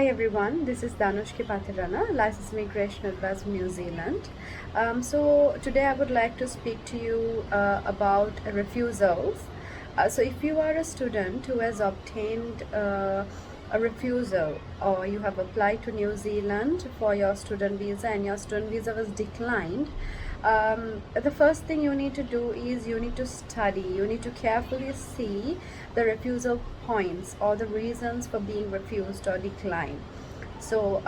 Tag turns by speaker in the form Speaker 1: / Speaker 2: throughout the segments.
Speaker 1: Hi everyone, this is Danushki Pathirana, Licensed Immigration Advisor from New Zealand. So today I would like to speak to you about refusals. So if you are a student who has obtained a refusal, or you have applied to New Zealand for your student visa and your student visa was declined, the first thing you need to do is you need to study. You need to carefully see the refusal points or the reasons for being refused or declined. So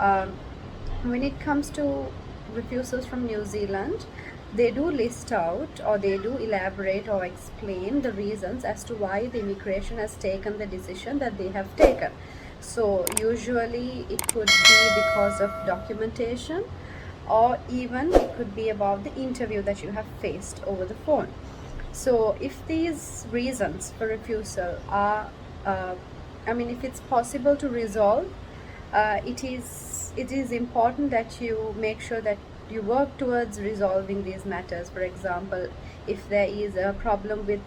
Speaker 1: when it comes to refusals from New Zealand, they do list out or they do elaborate or explain the reasons as to why the immigration has taken the decision that they have taken. So usually it could be because of documentation, or even it could be about the interview that you have faced over the phone. So if these reasons for refusal are if it's possible to resolve, it is important that you make sure that you work towards resolving these matters. For example, if there is a problem with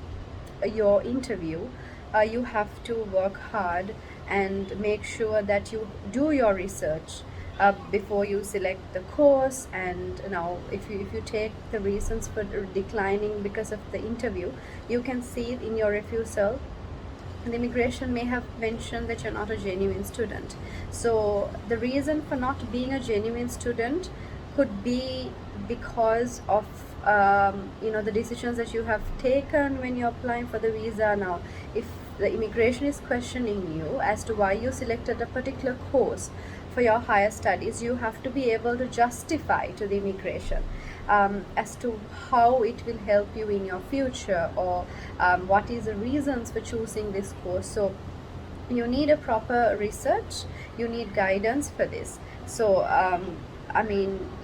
Speaker 1: your interview, you have to work hard and make sure that you do your research before you select the course. And now if you take the reasons for declining because of the interview, you can see it in your refusal. The immigration may have mentioned that you're not a genuine student. So the reason for not being a genuine student could be because of the decisions that you have taken when you're applying for the visa. Now, if the immigration is questioning you as to why you selected a particular course for your higher studies, you have to be able to justify to the immigration as to how it will help you in your future, or what is the reasons for choosing this course. So you need a proper research, you need guidance for this. So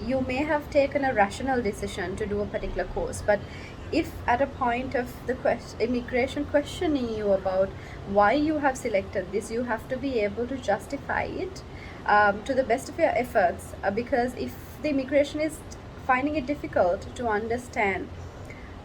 Speaker 1: you may have taken a rational decision to do a particular course, but if at a point of the immigration questioning you about why you have selected this, you have to be able to justify it to the best of your efforts, because if the immigration is finding it difficult to understand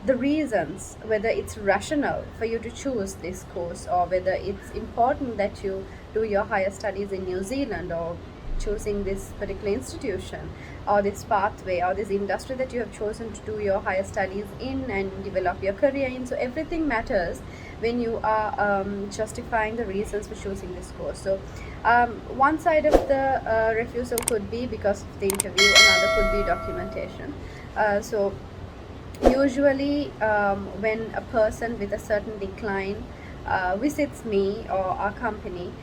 Speaker 1: the reasons, whether it's rational for you to choose this course, or whether it's important that you do your higher studies in New Zealand, or choosing this particular institution or this pathway or this industry that you have chosen to do your higher studies in and develop your career in. So everything matters when you are justifying the reasons for choosing this course. So one side of the refusal could be because of the interview, another could be documentation. So usually when a person with a certain decline visits me or our company,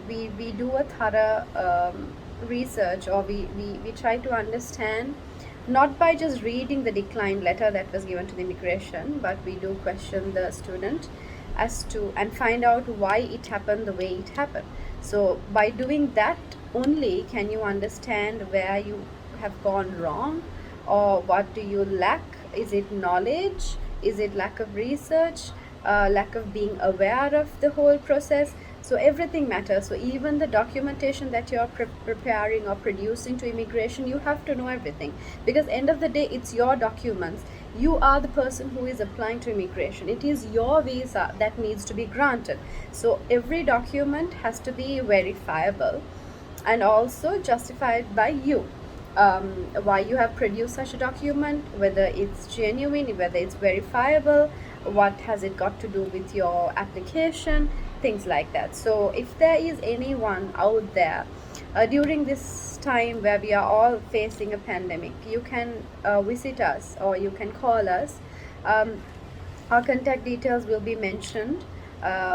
Speaker 1: we do a thorough research, or we try to understand, not by just reading the decline letter that was given to the immigration, but we do question the student as to and find out why it happened the way it happened. So by doing that only can you understand where you have gone wrong, or what do you lack. Is it knowledge? Is it lack of research? Lack of being aware of the whole process? So everything matters. So even the documentation that you're preparing or producing to immigration, you have to know everything, because end of the day it's your documents. You are the person who is applying to immigration. It is your visa that needs to be granted. So every document has to be verifiable and also justified by you. Why you have produced such a document, whether it's genuine, whether it's verifiable, what has it got to do with your application, things like that. So if there is anyone out there during this time where we are all facing a pandemic, you can visit us or you can call us. Our contact details will be mentioned.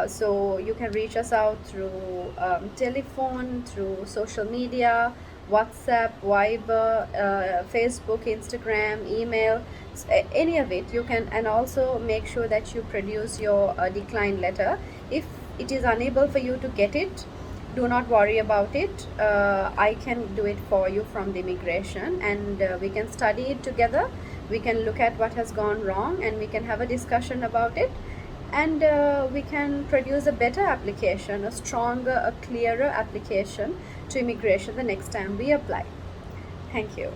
Speaker 1: So you can reach us out through telephone, through social media, WhatsApp, Viber, Facebook, Instagram, email, any of it you can. And also make sure that you produce your decline letter. If it is unable for you to get it, do not worry about it. I can do it for you from the immigration, and we can study it together. We can look at what has gone wrong and we can have a discussion about it, and we can produce a better application, a stronger, a clearer application to immigration the next time we apply. Thank you.